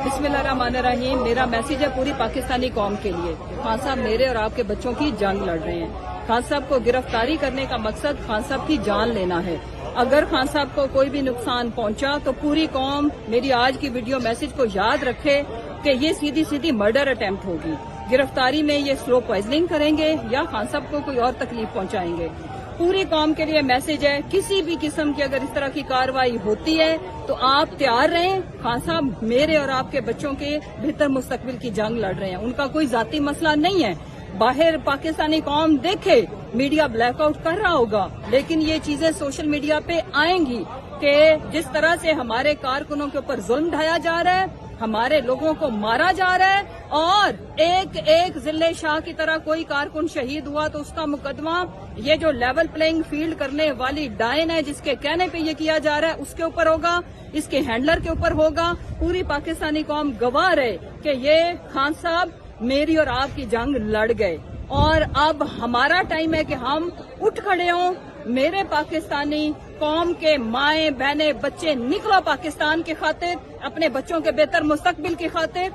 बिस्मिल्लाहिर्रहमानिर्रहीम। मेरा मैसेज है पूरी पाकिस्तानी कौम के लिए। खान साहब मेरे और आपके बच्चों की जंग लड़ रहे हैं। खान साहब को गिरफ्तारी करने का मकसद खान साहब की जान लेना है। अगर खान साहब को कोई भी नुकसान पहुंचा तो पूरी कौम मेरी आज की वीडियो मैसेज को याद रखे कि ये सीधी सीधी मर्डर अटेम्प्ट होगी। गिरफ्तारी में ये स्लो पॉइजनिंग करेंगे या खान साहब को कोई और तकलीफ पहुंचाएंगे। पूरी कौम के लिए मैसेज है, किसी भी किस्म की अगर इस तरह की कार्रवाई होती है तो आप तैयार रहें। खान साहब मेरे और आपके बच्चों के बेहतर मुस्तकबिल की जंग लड़ रहे हैं। उनका कोई जाती मसला नहीं है। बाहर पाकिस्तानी कौम देखे मीडिया ब्लैकआउट कर रहा होगा, लेकिन ये चीजें सोशल मीडिया पे आएंगी कि जिस तरह से हमारे कारकुनों के ऊपर जुल्म ढाया जा रहा है, हमारे लोगों को मारा जा रहा है और एक एक जिले शाह की तरह कोई कारकुन शहीद हुआ तो उसका मुकदमा ये जो लेवल प्लेइंग फील्ड करने वाली डायन है जिसके कहने पे ये किया जा रहा है उसके ऊपर होगा, इसके हैंडलर के ऊपर होगा। पूरी पाकिस्तानी कौम गवाह रहे कि ये खान साहब मेरी और आपकी जंग लड़ गए और अब हमारा टाइम है कि हम उठ खड़े हों। मेरे पाकिस्तानी कौम के माएं बहनें बच्चे निकलो पाकिस्तान की खातिर, अपने बच्चों के बेहतर मुस्तकबिल की खातिर।